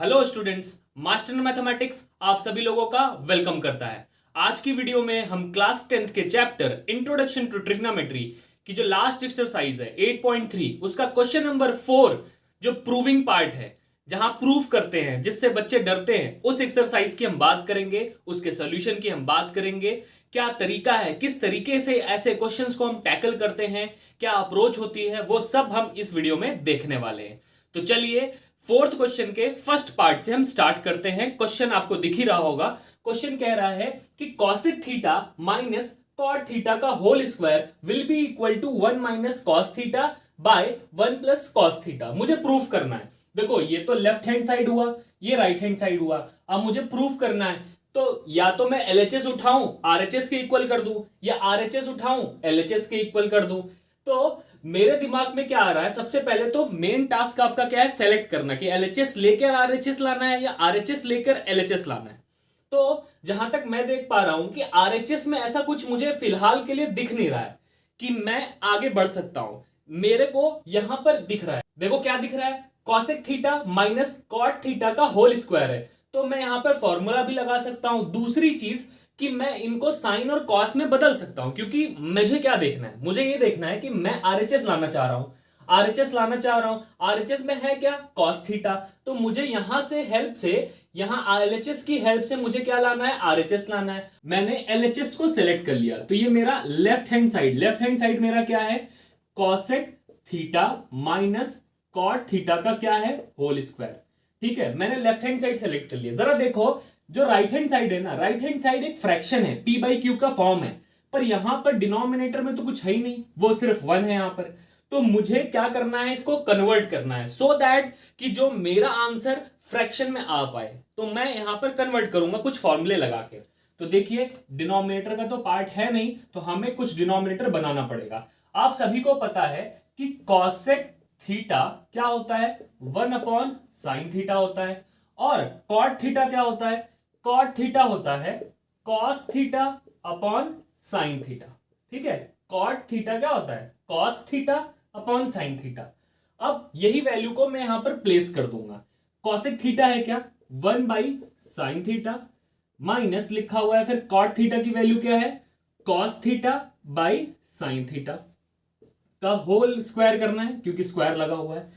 Hello students, master mathematics आप सभी लोगों का वेलकम करता है। आज की वीडियो में हम क्लास 10th के चैप्टर इंट्रोडक्शन टू ट्रिग्नोमेट्री की जो लास्ट एक्सरसाइज है 8.3 उसका क्वेश्चन नंबर 4 जो प्रूविंग पार्ट है, जहां प्रूफ करते हैं जिससे बच्चे डरते हैं, उस एक्सरसाइज की हम बात करेंगे, उसके सोल्यूशन की हम बात करेंगे। क्या तरीका है, किस तरीके से ऐसे क्वेश्चंस को हम टैकल करते हैं, क्या अप्रोच होती है, वो सब हम इस वीडियो में देखने वाले हैं। तो चलिए फोर्थ क्वेश्चन के फर्स्ट पार्ट से हम स्टार्ट करते हैं। क्वेश्चन आपको दिख ही रहा होगा। क्वेश्चन कह रहा है कि cosec theta minus cot theta का whole square will be equal to 1 minus cos theta by 1 plus cos theta. मुझे प्रूफ करना है। देखो ये तो लेफ्ट हैंड साइड हुआ, ये राइट हैंड साइड हुआ। अब मुझे प्रूफ करना है तो या तो मैं एलएचएस उठाऊं आरएचएस के इक्वल कर दूं, या आरएचएस उठाऊं एलएचएस के इक्वल कर दूं। तो मेरे दिमाग में क्या आ रहा है, सबसे पहले तो मेन टास्क आपका क्या है, सेलेक्ट करना कि एलएचएस लेकर आरएचएस लाना है या आरएचएस लेकर एलएचएस लाना है। तो जहां तक मैं देख पा रहा हूं कि आरएचएस में ऐसा कुछ मुझे फिलहाल के लिए दिख नहीं रहा है कि मैं आगे बढ़ सकता हूं। मेरे को यहां पर दिख रहा है, देखो क्या दिख रहा है, cosec theta minus cot theta का होल स्क्वायर है। तो मैं यहां पर फॉर्मूला भी लगा सकता हूं। दूसरी चीज कि मैं इनको साइन और कॉस में बदल सकता हूं, क्योंकि मुझे क्या देखना है, मुझे ये देखना है कि मैं आरएचएस लाना चाह रहा हूं। आरएचएस लाना चाह रहा हूं, आरएचएस में है क्या, कॉस थीटा। तो मुझे यहां से हेल्प से, यहां एलएचएस की हेल्प से मुझे क्या लाना है, आरएचएस लाना है। मैंने एलएचएस को सिलेक्ट कर लिया, तो ये मेरा लेफ्ट हैंड साइड मेरा क्या है, cosec theta minus cot theta का क्या है, होल स्क्वायर। ठीक है, मैंने लेफ्ट हैंड साइड सेलेक्ट कर लिया। जरा देखो जो राइट हैंड साइड है ना, राइट हैंड साइड एक फ्रैक्शन है, पी बाई क्यू का फॉर्म है, पर यहां पर डिनोमिनेटर में तो कुछ है ही नहीं, वो सिर्फ 1 है यहां पर। तो मुझे क्या करना है, इसको कन्वर्ट करना है सो दैट कि जो मेरा आंसर फ्रैक्शन में आ पाए। तो मैं यहां पर कन्वर्ट करूंगा कुछ फॉर्मूले लगा के। तो देखिए डिनोमिनेटर का तो पार्ट है नहीं, तो हमें कुछ डिनोमिनेटर बनाना पड़ेगा। आप सभी को पता है कि कॉसेक थीटा क्या होता है, 1 अपॉन साइन थीटा होता है, और कॉट थीटा क्या होता है, कॉट थीटा होता है cos theta upon sine theta. ठीक है, कॉट थीटा क्या होता है, cos theta upon sine theta. अब यही वैल्यू को मैं यहां पर प्लेस कर दूंगा। कॉसेक थीटा है क्या, 1 बाई साइन थीटा, माइनस लिखा हुआ है फिर कॉट थीटा की वैल्यू क्या है, cos theta by sine theta का होल स्क्वायर करना है क्योंकि स्क्वायर लगा हुआ है।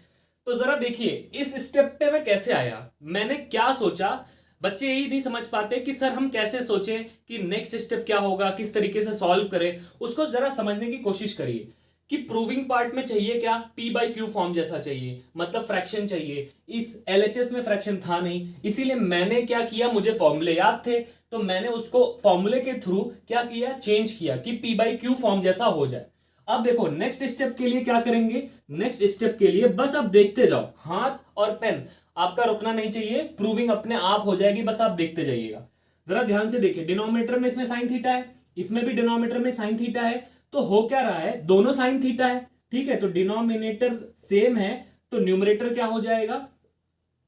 तो जरा देखिए इस स्टेप पे मैं कैसे आया, मैंने क्या सोचा। बच्चे यही नहीं समझ पाते कि सर हम कैसे सोचें कि नेक्स्ट स्टेप क्या होगा, किस तरीके से सॉल्व करें। उसको जरा समझने की कोशिश करिए कि प्रूविंग पार्ट में चाहिए क्या, पी बाई क्यू फॉर्म जैसा चाहिए, मतलब फ्रैक्शन चाहिए। इस एलएचएस में फ्रैक्शन था नहीं, इसीलिए मैंने क्या किया, मुझे फॉर्मूले याद थे तो मैंने उसको फॉर्मूले के थ्रू क्या किया, चेंज किया कि पी बाई क्यू फॉर्म जैसा हो जाए। अब देखो नेक्स्ट स्टेप के लिए क्या करेंगे, नेक्स्ट स्टेप के लिए बस आप देखते जाओ, हाथ और पेन आपका रुकना नहीं चाहिए, प्रूविंग अपने आप हो जाएगी, बस आप देखते जाइएगा। जरा ध्यान से देखिए, डिनोमिनेटर में इसमें साइन थीटा है, इसमें भी डिनोमिनेटर में साइन थीटा है, तो हो क्या रहा है, दोनों साइन थीटा है। ठीक है, तो डिनोमिनेटर सेम है तो न्यूमरेटर क्या हो जाएगा,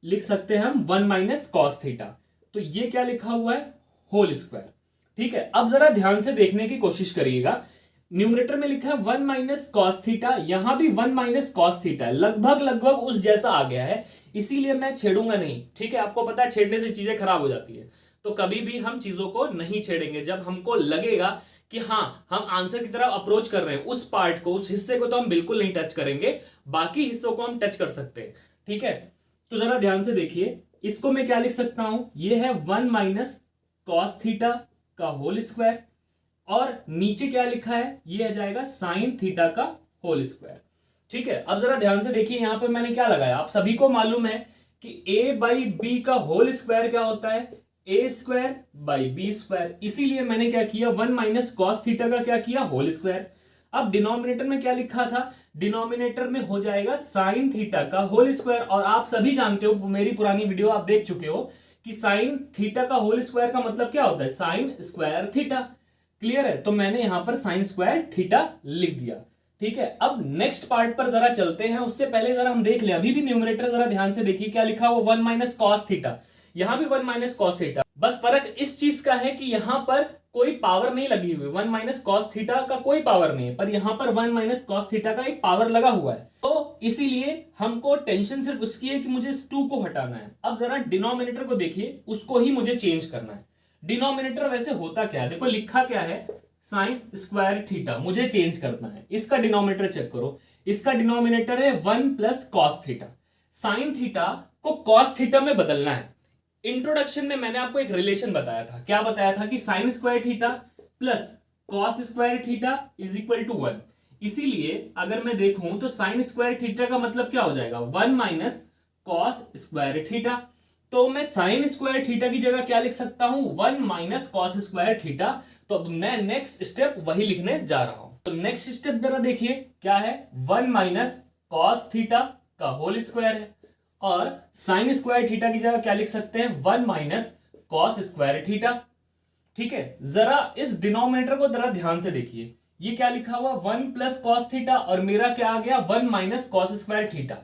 लिख सकते हैं हम 1 माइनस कॉस थीटा। तो ये क्या लिखा हुआ है, होल स्क्वायर। ठीक है, अब जरा ध्यान से देखने की कोशिश करिएगा। न्यूमरेटर में लिखा है 1 माइनस कॉस थीटा, यहां भी 1 माइनस कॉस थीटा है, लगभग लगभग उस जैसा आ गया है, इसीलिए मैं छेड़ूंगा नहीं। ठीक है, आपको पता है छेड़ने से चीजें खराब हो जाती है, तो कभी भी हम चीजों को नहीं छेड़ेंगे जब हमको लगेगा कि हाँ हम आंसर की तरफ अप्रोच कर रहे हैं। उस पार्ट को, उस हिस्से को तो हम बिल्कुल नहीं टच करेंगे, बाकी हिस्सों को हम टच कर सकते हैं। ठीक है, तो जरा ध्यान से देखिए, इसको मैं क्या लिख सकता हूं, ये है 1 माइनस कॉस थीटा का होल स्क्वायर, और नीचे क्या लिखा है, ये आ जाएगा साइन थीटा का होल स्क्वायर। ठीक है, अब जरा ध्यान से देखिए, यहां पर मैंने क्या लगाया, आप सभी को मालूम है कि a बाई बी का होल स्क्वायर क्या होता है, a square by B square. इसीलिए मैंने क्या किया, 1 माइनस कॉस थीटा का क्या किया, होल स्क्वायर। अब डिनोमिनेटर में क्या लिखा था, डिनोमिनेटर में हो जाएगा साइन थीटा का होल स्क्वायर, और आप सभी जानते हो, मेरी पुरानी वीडियो आप देख चुके हो कि साइन थीटा का होल स्क्वायर का मतलब क्या होता है, साइन स्क्वायर थीटा। क्लियर है, तो मैंने यहां पर साइन स्क्वायर थीटा लिख दिया। ठीक है, अब नेक्स्ट पार्ट पर जरा चलते हैं, उससे पहले जरा हम देख लें, अभी भी न्यूमरेटर जरा ध्यान से देखिए क्या लिखा हुआ, 1 माइनस कॉस थीटा, यहां भी 1 माइनस कॉस थीटा। बस फर्क इस चीज का है कि यहां पर कोई पावर नहीं लगी हुई, 1 माइनस कॉस थीटा का कोई पावर नहीं है, पर यहां पर 1 माइनस कॉस थीटा का एक पावर लगा हुआ है। तो इसीलिए हमको टेंशन सिर्फ उसकी है कि मुझे इस 2 को हटाना है। अब जरा डिनोमिनेटर को देखिए, उसको ही मुझे चेंज करना है। डिनोमिनेटर वैसे होता क्या है, देखो लिखा क्या है, साइन स्क्वायर थीटा, मुझे चेंज करना है। इसका डिनोमिनेटर चेक करो, इसका डिनोमिनेटर है 1 plus cos theta. Sine theta को कॉस थीटा में बदलना है। इंट्रोडक्शन में मैंने आपको एक रिलेशन बताया था, क्या बताया था कि sine square theta plus cos square theta is equal to 1। इसीलिए अगर मैं देखूं तो साइन स्क्वायर थीटा का मतलब क्या हो जाएगा, 1 माइनस कॉस स्क्वायर थीटा। तो मैं साइन स्क्वायर थीटा की जगह क्या लिख सकता हूं, 1 माइनस कॉस स्क्वायर थीटा। तो अब मैं नेक्स्ट स्टेप वही लिखने जा रहा हूं। तो नेक्स्ट स्टेप जरा देखिए क्या है, 1 माइनस कॉस थीटा का होल स्क्वायर है, और साइन स्क्वायर थीटा की जगह क्या लिख सकते हैं, 1 माइनस कॉस स्क्वायर थीटा। ठीक है, जरा इस डिनोमिनेटर को जरा ध्यान से देखिए, ये क्या लिखा हुआ, 1 प्लस कॉस थीटा, और मेरा क्या आ गया, 1 माइनस कॉस स्क्वायर थीटा।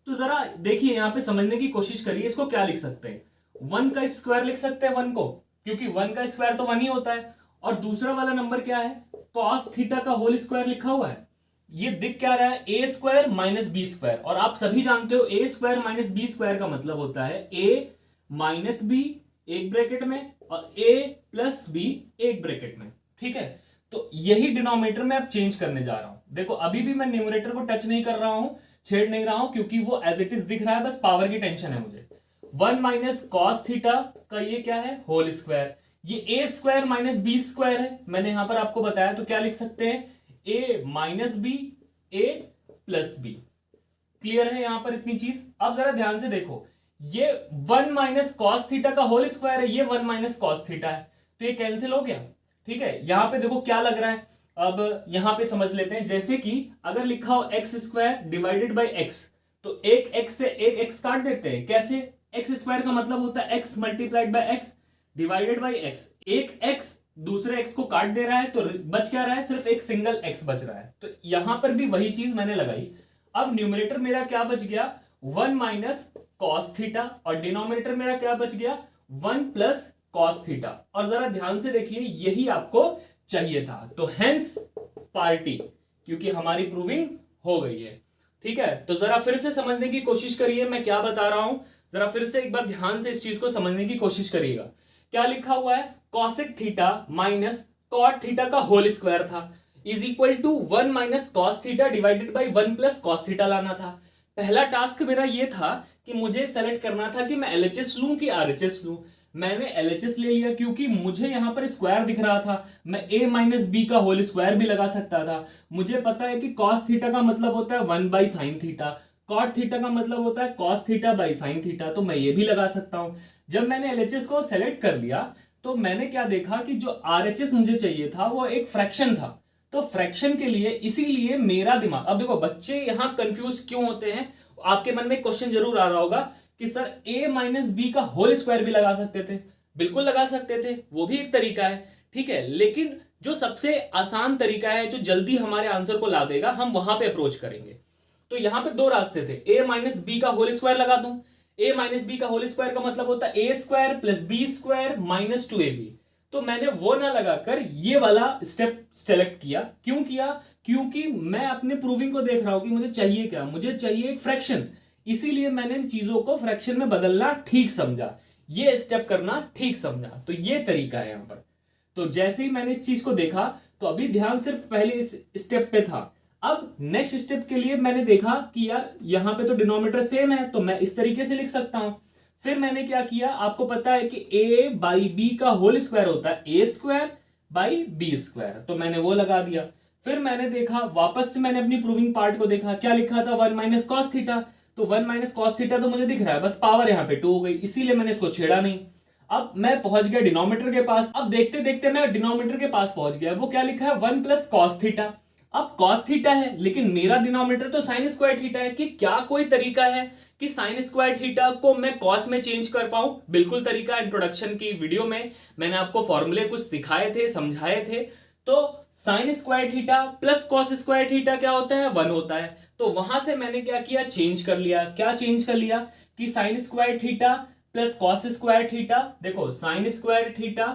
तो जरा देखिए यहां पे समझने की कोशिश करिए, इसको क्या लिख सकते हैं, 1 का स्क्वायर लिख सकते हैं 1 को, क्योंकि 1 का स्क्वायर तो 1 ही होता है। और दूसरा वाला नंबर क्या है, कॉस थीटा का होल स्क्वायर लिखा हुआ है। ये दिख क्या रहा है, a square minus B square, और आप सभी जानते हो ए स्क्वायर माइनस बी स्क्वायर का मतलब होता है ए माइनस बी एक ब्रैकेट में और ए प्लस बी एक ब्रैकेट में। ठीक है, तो यही डिनोमिनेटर में अब चेंज करने जा रहा हूं। देखो अभी भी मैं न्यूमरेटर को टच नहीं कर रहा हूं, छेड़ नहीं रहा हूं, क्योंकि वो एज इट इज दिख रहा है, बस पावर की टेंशन है मुझे। 1 माइनस कॉस थीटा का ये क्या है, होल स्क्वायर। ये ए स्क्वायर माइनस बी स्क्वायर है, मैंने यहां पर आपको बताया, तो क्या लिख सकते हैं, ए माइनस बी ए प्लस बी। क्लियर है यहां पर इतनी चीज। अब जरा ध्यान से देखो, ये 1 माइनस कॉस थीटा का होल स्क्वायर है, ये 1 माइनस कॉस थीटा है, तो ये कैंसिल हो गया। ठीक है, यहां पे देखो क्या लग रहा है, अब यहां पे समझ लेते हैं। जैसे कि अगर लिखा हो x square divided by x, तो एक एक्स से एक एक्स काट देते हैं। कैसे, एक्स स्क्वायर का मतलब होता है x multiplied by x divided by x. एक एक्स दूसरे एक्स को काट दे रहा है, तो बच क्या रहा है, सिर्फ एक सिंगल एक्स बच रहा है। तो यहां पर भी वही चीज मैंने लगाई। अब न्यूमरेटर मेरा क्या बच गया, 1 माइनस कॉस थीटा, और डिनोमिनेटर मेरा क्या बच गया, 1 प्लस कॉस थीटा। और जरा ध्यान से देखिए, यही आपको चाहिए था, तो हेंस पार्टी, क्योंकि हमारी प्रूविंग हो गई है। ठीक है, तो जरा फिर से समझने की कोशिश करिए मैं क्या बता रहा हूं, जरा फिर से एक बार ध्यान से इस चीज को समझने की कोशिश करिएगा। क्या लिखा हुआ है, cosec theta minus cot theta का होल स्क्वायर था is equal to 1 minus cos theta divided by 1 plus cos theta लाना था। पहला टास्क मेरा ये था कि मुझे सेलेक्ट करना था कि मैं एलएचएस लूं कि आरएचएस लूं। मैंने एलएचएस ले लिया क्योंकि मुझे यहां पर स्क्वायर दिख रहा था, मैं ए माइनस बी का होल स्क्वायर भी लगा सकता था। मुझे पता है कि कॉस थीटा का मतलब होता है 1 by sine theta, cot theta का मतलब होता है cos theta by sine theta, तो मैं ये भी लगा सकता हूं। जब मैंने एलएचएस को सेलेक्ट कर लिया तो मैंने क्या देखा कि जो आरएचएस मुझे चाहिए था वो एक फ्रैक्शन था। तो फ्रैक्शन के लिए इसीलिए मेरा दिमाग, अब देखो बच्चे यहां कंफ्यूज क्यों होते हैं, आपके मन में क्वेश्चन जरूर आ रहा होगा कि सर ए माइनस बी का होल स्क्वायर भी लगा सकते थे। बिल्कुल लगा सकते थे, वो भी एक तरीका है। ठीक है, लेकिन जो सबसे आसान तरीका है, जो जल्दी हमारे आंसर को ला देगा, हम वहां पे अप्रोच करेंगे। तो यहां पे दो रास्ते थे, ए माइनस बी का होल स्क्वायर लगा दूं। ए माइनस बी का होल स्क्वायर का मतलब होता है a square plus b square minus 2ab। तो मैंने वो ना लगाकर ये वाला स्टेप सेलेक्ट किया। क्यों किया, क्योंकि मैं अपने प्रूविंग को देख रहा हूं कि मुझे चाहिए क्या, मुझे चाहिए एक फ्रैक्शन। इसीलिए मैंने इन चीजों को फ्रैक्शन में बदलना ठीक समझा, ये स्टेप करना ठीक समझा। तो ये तरीका है यहां पर। तो जैसे ही मैंने इस चीज को देखा, तो अभी ध्यान सिर्फ पहले इस स्टेप पे था। अब नेक्स्ट स्टेप के लिए मैंने देखा कि यार यहां पे तो डिनोमिनेटर सेम है, तो मैं इस तरीके से लिख सकता हूं। फिर मैंने क्या किया, आपको पता है कि a बाई बी का होल स्क्वायर होता है a square by B square, तो मैंने वो लगा दिया। फिर मैंने देखा, वापस से मैंने अपनी प्रूविंग पार्ट को देखा, क्या लिखा था 1 माइनस कॉस थीटा। तो 1 माइनस कॉस थीटा तो मुझे दिख रहा है, बस पावर यहाँ पे 2 हो गई, इसीलिए मैंने इसको छेड़ा नहीं। अब मैं पहुंच गया डिनोमिनेटर के पास। अब देखते देखते मैं डिनोमिनेटर के पास पहुंच गया, वो क्या लिखा है 1 प्लस कॉस थीटा। अब कॉस थीटा है, लेकिन मेरा डिनोमिनेटर तो साइन स्क्वायर थीटा है। कि क्या कोई तरीका है कि साइन स्क्वायर थीटा को मैं कॉस में चेंज कर पाऊं? बिल्कुल तरीका। इंट्रोडक्शन की वीडियो में मैंने आपको फॉर्मूले कुछ सिखाए थे, समझाए थे। तो sign square theta plus cos square theta क्या होता है, 1 होता है। तो वहां से मैंने क्या किया, चेंज कर लिया। क्या चेंज कर लिया कि sine square theta plus cos square theta, देखो sine square theta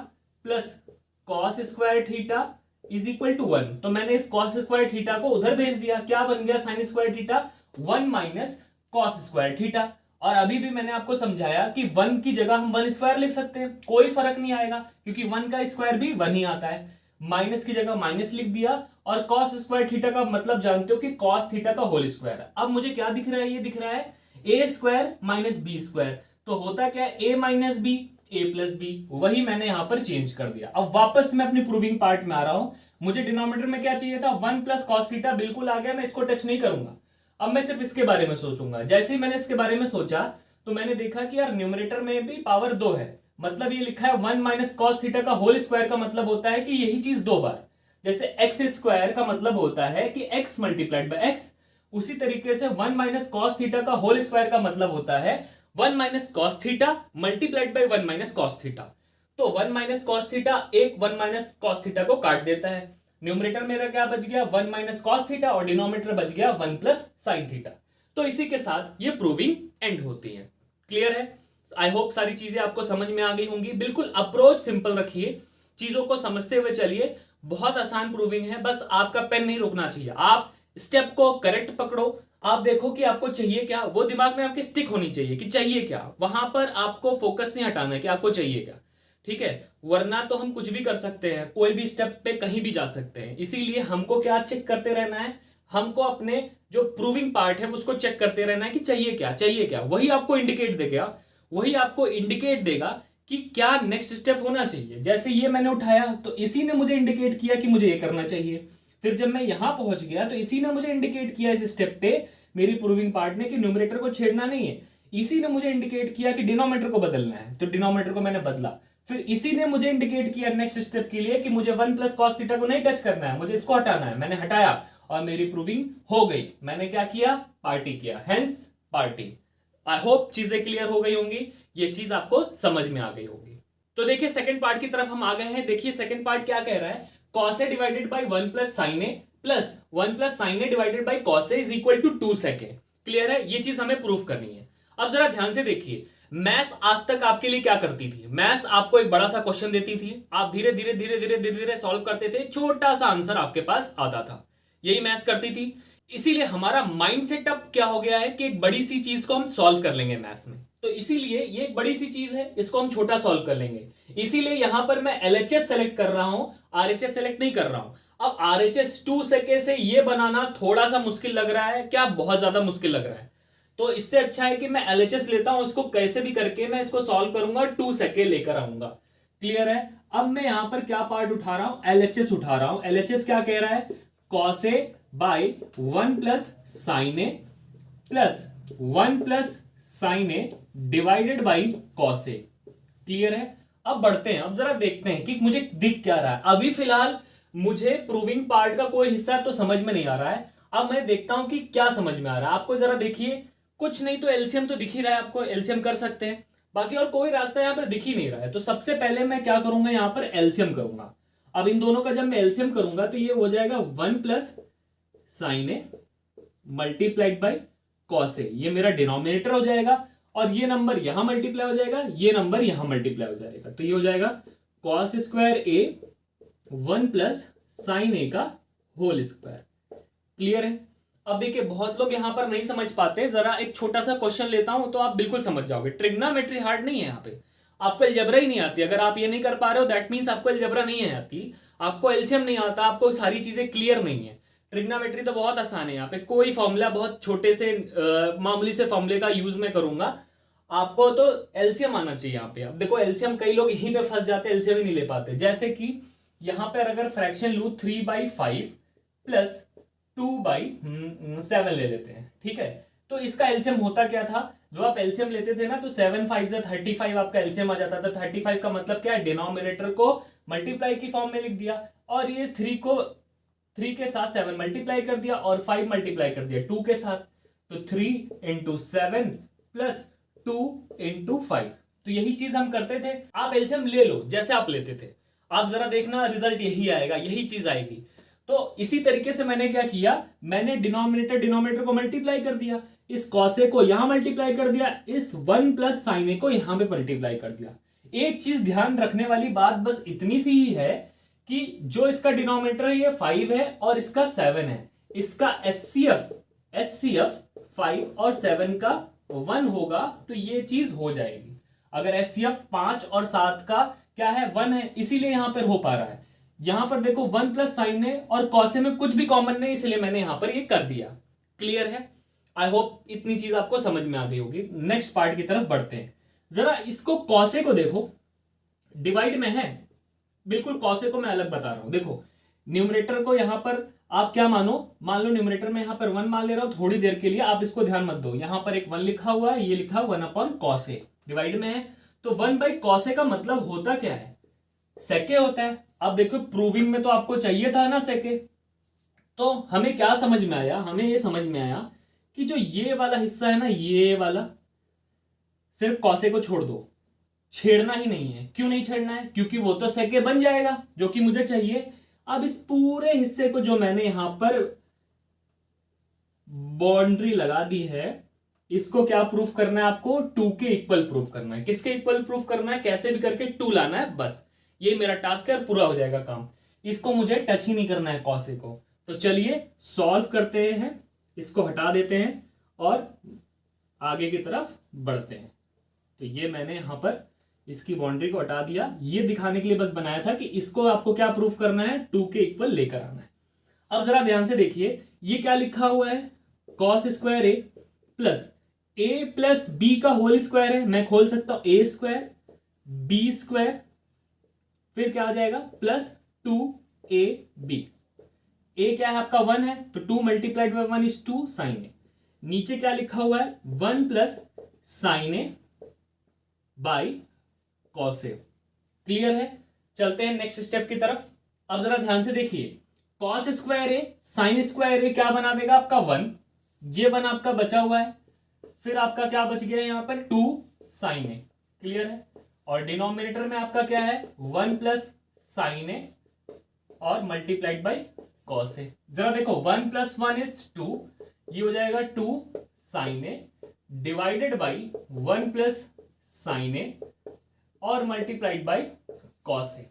plus cos square theta is equal to 1। तो मैंने इस कॉस स्क्वायर थीटा को उधर भेज दिया, क्या बन गया sign square theta 1 minus cos square theta. और अभी भी मैंने आपको समझाया कि 1 की जगह हम 1 स्क्वायर लिख सकते हैं, कोई फर्क नहीं आएगा क्योंकि 1 का स्क्वायर भी 1 ही आता है। माइनस की जगह माइनस लिख दिया और कॉस स्क्वायर थीटा का मतलब जानते हो कि कॉस थीटा का होल स्क्वायर है। अब मुझे क्या दिख रहा है, ये दिख रहा है a square minus B square. तो होता क्या है, ए माइनस बी ए प्लस बी, वही मैंने यहां पर चेंज कर दिया। अब वापस मैं अपनी प्रूविंग पार्ट में आ रहा हूं। मुझे डिनोमिनेटर में क्या चाहिए था, 1 प्लस कॉस थीटा, बिल्कुल आ गया, मैं इसको टच नहीं करूंगा। अब मैं सिर्फ इसके बारे में सोचूंगा। जैसे ही मैंने इसके बारे में सोचा तो मैंने देखा कि यार न्यूमरेटर में भी पावर 2 है, मतलब ये लिखा है 1 माइनस कॉस थीटा का होल स्क्वायर का मतलब होता है कि यही चीज 2 बार। जैसे एक्स स्क्वायर का मतलब होता है कि एक्स मल्टीप्लाइड बाय एक्स, उसी तरीके से 1 माइनस कॉस थीटा का होल स्क्वायर का मतलब होता है 1 minus cos theta multiplied by 1 minus cos theta. तो 1 माइनस कॉस थीटा एक 1 माइनस कॉस थीटा को काट देता है। न्यूमरेटर मेरा क्या बच गया, 1 माइनस कॉस थीटा, और डिनोमिनेटर बच गया 1 प्लस साइन थीटा। तो इसी के साथ ये प्रूविंग एंड होती है। क्लियर है? आई होप सारी चीजें आपको समझ में आ गई होंगी। बिल्कुल अप्रोच सिंपल रखिए, चीजों को समझते हुए चलिए। बहुत आसान प्रूविंग है, बस आपका पेन नहीं रुकना चाहिए। आप स्टेप को करेक्ट पकड़ो, आप देखो कि आपको चाहिए क्या, वो दिमाग में आपके स्टिक होनी चाहिए कि चाहिए क्या, वहां पर आपको फोकस नहीं हटाना है कि आपको चाहिए क्या। ठीक है, वरना तो हम कुछ भी कर सकते हैं, कोई भी स्टेप पे कहीं भी जा सकते हैं। इसीलिए हमको क्या चेक करते रहना है, हमको अपने जो प्रूविंग पार्ट है उसको चेक करते रहना है कि चाहिए क्या, चाहिए क्या। वही आपको इंडिकेट देगा, वही आपको इंडिकेट देगा कि क्या नेक्स्ट स्टेप होना चाहिए। जैसे ये मैंने उठाया तो इसी ने मुझे इंडिकेट किया कि मुझे ये करना चाहिए। फिर जब मैं यहां पहुंच गया तो इसी ने मुझे इंडिकेट किया इस स्टेप पे, मेरी प्रूविंग पार्ट ने, कि न्यूमरेटर को छेड़ना नहीं है। इसी ने मुझे इंडिकेट किया कि डिनोमिनेटर को बदलना है, तो डिनोमिनेटर को मैंने बदला। फिर इसी ने मुझे इंडिकेट किया नेक्स्ट स्टेप के लिए कि मुझे 1 प्लस कॉस थीटा को नहीं टच करना है, मुझे इसको हटाना है। मैंने हटाया और मेरी प्रूविंग हो गई। मैंने क्या किया, पार्टी किया, हेंस पार्टी। आई होप चीजें क्लियर हो गई होंगी, ये चीज आपको समझ में आ गई होगी। तो देखिए सेकंड पार्ट की तरफ हम आ गए हैं। देखिए सेकंड पार्ट क्या कह रहा है, cos a divided by 1 plus sine a plus 1 plus sine a divided by cos a is equal to 2 sec a। Clear है? ये चीज हमें प्रूफ करनी है। अब जरा ध्यान से देखिए, मैथ्स आज तक आपके लिए क्या करती थी, मैथ्स आपको एक बड़ा सा क्वेश्चन देती थी, आप धीरे धीरे धीरे धीरे धीरे धीरे सॉल्व करते थे, छोटा सा आंसर आपके पास आता था। यही मैथ्स करती थी। इसीलिए हमारा माइंड सेटअप क्या हो गया है कि एक बड़ी सी चीज को हम सॉल्व कर लेंगे मैथ्स में। तो इसीलिए ये एक बड़ी सी चीज है, इसको हम छोटा सॉल्व कर लेंगे। इसीलिए यहां पर मैं LHS सेलेक्ट कर रहा हूं, RHS सेलेक्ट नहीं कर रहा हूं। अब RHS 2 सेके से ये बनाना थोड़ा सा मुश्किल लग रहा है क्या, बहुत ज्यादा मुश्किल लग रहा है। तो इससे अच्छा है कि मैं LHS लेता हूं, उसको कैसे भी करके मैं इसको सॉल्व करूंगा, 2 सेके लेकर आऊंगा। क्लियर है? अब मैं यहां पर क्या पार्ट उठा रहा हूं, LHS उठा रहा हूं। LHS क्या कह रहा है, cos a by 1 plus sine a plus 1 plus sine a divided by cos a. Clear है? अब बढ़ते हैं, अब जरा देखते हैं कि मुझे दिख क्या रहा है। अभी फिलहाल मुझे प्रूविंग पार्ट का कोई हिस्सा तो समझ में नहीं आ रहा है। अब मैं देखता हूं कि क्या समझ में आ रहा है। आपको जरा देखिए, कुछ नहीं तो एलसीएम तो दिख ही रहा है, आपको एलसीएम कर सकते हैं, बाकी और कोई रास्ता यहां पर दिख ही नहीं रहा है। तो सबसे पहले मैं क्या करूंगा, यहां पर एलसीएम करूंगा। अब इन दोनों का जब मैं एलसीएम करूंगा तो ये हो जाएगा 1 plus sine a multiplied by cos a, ये मेरा डिनोमिनेटर हो जाएगा, और ये नंबर यहां मल्टीप्लाई हो जाएगा, ये नंबर यहां मल्टीप्लाई हो जाएगा। तो ये हो जाएगा कॉस स्क्वायर ए 1 प्लस साइन ए का होल स्क्वायर। क्लियर है? अब देखिए बहुत लोग यहां पर नहीं समझ पाते, जरा एक छोटा सा क्वेश्चन लेता हूं तो आप बिल्कुल समझ जाओगे। ट्रिग्नोमेट्री हार्ड नहीं है, यहाँ पे आपको अलजेब्रा ही नहीं आती। अगर आप ये नहीं कर पा रहे हो दैट मीन्स आपको अलजेब्रा नहीं है आती, आपको एलसीएम नहीं आता, आपको सारी चीजें क्लियर नहीं है। ट्रिग्नोमेट्री तो बहुत आसान है, यहाँ पे कोई फॉर्मूला, बहुत छोटे से मामूली से फॉर्मूले का यूज मैं करूंगा। आपको तो एलसीएम आना चाहिए यहाँ पे। अब देखो एलसीएम कई लोग यहीं पे फंस जाते हैं, एलसीएम ही नहीं ले पाते। जैसे कि यहाँ पर अगर फ्रैक्शन लू 3/5 प्लस 2/7 ले लेते हैं, ठीक है, तो इसका एलसीएम होता क्या था, जब आप एलसीएम लेते थे ना तो 7 5 से 35 आपका एलसीएम आ जाता था। 35 का मतलब क्या है, डिनोमिनेटर को मल्टीप्लाई की फॉर्म में लिख दिया, और ये 3 को 3 के साथ 7 मल्टीप्लाई कर दिया, और 5 मल्टीप्लाई कर दिया 2 के साथ, तो 3 × 7 प्लस 2 × 5। तो यही चीज हम करते थे। आप एलसीएम ले लो जैसे आप लेते थे, आप जरा देखना रिजल्ट यही आएगा, यही चीज आएगी। तो इसी तरीके से मैंने क्या किया, मैंने डिनोमिनेटर को मल्टीप्लाई कर दिया, इस cos a को यहां मल्टीप्लाई कर दिया, इस 1 प्लस साइन ए को यहां पे मल्टीप्लाई कर दिया। एक चीज ध्यान रखने वाली बात बस इतनी सी ही है कि जो इसका डिनोमिनेटर है ये 5 है और इसका 7 है, इसका एचसीएफ 5 और 7 का 1 होगा तो ये चीज हो जाएगी। अगर एचसीएफ 5 और 7 का क्या है 1 है, इसीलिए यहां पर हो पा रहा है। यहां पर देखो 1 प्लस साइन है और कॉसे में कुछ भी कॉमन नहीं, इसलिए मैंने यहां पर ये कर दिया। क्लियर है? आई होप इतनी चीज आपको समझ में आ गई होगी। नेक्स्ट पार्ट की तरफ बढ़ते हैं। जरा इसको कॉसे को देखो, डिवाइड में है, बिल्कुल कॉसे को मैं अलग बता रहा हूं। देखो न्यूमरेटर को यहां पर आप क्या मानो, मान लो न्यूमरेटर में यहां पर 1 मान ले रहा हूं थोड़ी देर के लिए, आप इसको ध्यान मत दो। यहां पर एक 1 लिखा हुआ है, ये लिखा 1 अपॉन कॉसे, डिवाइड में है तो 1 बाई कॉसे का मतलब होता क्या है, सेके होता है। अब देखो प्रूविंग में तो आपको चाहिए था ना सेके, तो हमें क्या समझ में आया, हमें ये समझ में आया कि जो ये वाला हिस्सा है ना, ये वाला सिर्फ कॉसे को छोड़ दो, छेड़ना ही नहीं है। क्यों नहीं छेड़ना है? क्योंकि वो तो सेके बन जाएगा जो कि मुझे चाहिए। अब इस पूरे हिस्से को जो मैंने यहां पर बाउंड्री लगा दी है, इसको क्या प्रूफ करना है आपको, 2 के इक्वल प्रूफ करना है। किसके इक्वल प्रूफ करना है? कैसे भी करके 2 लाना है, बस ये मेरा टास्क है, पूरा हो जाएगा काम। इसको मुझे टच ही नहीं करना है कॉसे को। तो चलिए सॉल्व करते हैं, इसको हटा देते हैं और आगे की तरफ बढ़ते हैं। तो ये मैंने यहां पर इसकी बाउंड्री को हटा दिया, ये दिखाने के लिए बस बनाया था कि इसको आपको क्या प्रूफ करना है, 2 के इक्वल लेकर आना है। अब जरा ध्यान से देखिए, ये क्या लिखा हुआ है, कॉस स्क्वायर ए प्लस बी का होल स्क्वायर है। मैं खोल सकता हूं ए स्क्वायर बी स्क्वायर, फिर क्या आ जाएगा प्लस 2ab। ए क्या है आपका 1 है, तो 2 मल्टीप्लाइड बाई 1 इज 2 साइन ए। नीचे क्या लिखा हुआ है 1 plus sine A by cos a. Clear है? चलते हैं नेक्स्ट स्टेप की तरफ। अब जरा ध्यान से देखिए, कॉस स्क्वायर ए साइन स्क्वायर ए क्या बना देगा आपका 1, ये 1 आपका बचा हुआ है, फिर आपका क्या बच गया यहां पर 2 साइन ए। क्लियर है? और डिनोमिनेटर में आपका क्या है 1 प्लस साइन ए और मल्टीप्लाइड बाई कॉस ए। जरा देखो 1 प्लस 1 इज 2, ये हो जाएगा 2 sine a divided by 1 plus sine a और multiplied by cos a.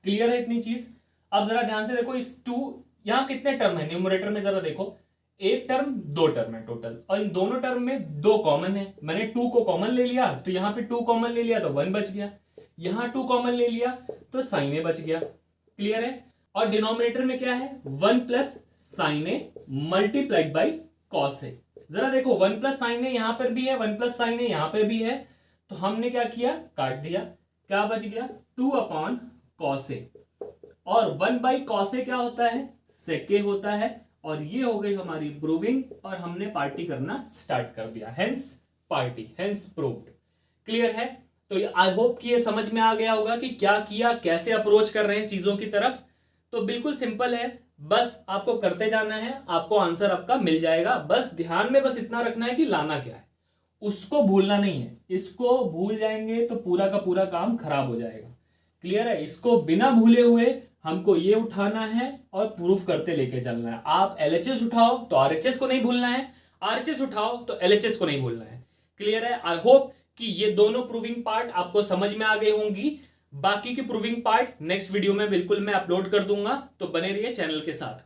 Clear है इतनी चीज? अब जरा ध्यान से देखो, इस 2 यहां कितने टर्म है न्यूमरेटर में, जरा देखो एक टर्म 2 टर्म है टोटल, और इन दोनों टर्म में 2 कॉमन है। मैंने 2 को कॉमन ले लिया तो यहां पे 2 कॉमन ले लिया तो 1 बच गया, यहां 2 कॉमन ले लिया तो साइन ए बच गया। क्लियर है? और डिनोमिनेटर में क्या है 1 plus sine a multiplied by cos a. जरा देखो 1 प्लस साइन ए यहां पर भी है, 1 प्लस साइन ए यहां पर भी है, तो हमने क्या किया काट दिया, क्या बच गया 2 अपॉन कॉस ए। और 1 बाई कॉस ए क्या होता है, सेके होता है। और ये हो गई हमारी प्रूविंग और हमने पार्टी करना स्टार्ट कर दिया, hence party, hence proved. Clear है? तो आई होप कि ये समझ में आ गया होगा कि क्या किया, कैसे अप्रोच कर रहे हैं चीजों की तरफ। तो बिल्कुल सिंपल है, बस आपको करते जाना है, आपको आंसर आपका मिल जाएगा। बस ध्यान में बस इतना रखना है कि लाना क्या है, उसको भूलना नहीं है। इसको भूल जाएंगे तो पूरा का पूरा काम खराब हो जाएगा। क्लियर है? इसको बिना भूले हुए हमको ये उठाना है और प्रूफ करते लेके चलना है। आप एलएचएस उठाओ तो आरएचएस को नहीं भूलना है, आरएचएस उठाओ तो एलएचएस को नहीं भूलना है। क्लियर है? आई होप कि ये दोनों प्रूविंग पार्ट आपको समझ में आ गई होंगी। बाकी की प्रूविंग पार्ट नेक्स्ट वीडियो में बिल्कुल मैं अपलोड कर दूंगा, तो बने रहिए चैनल के साथ।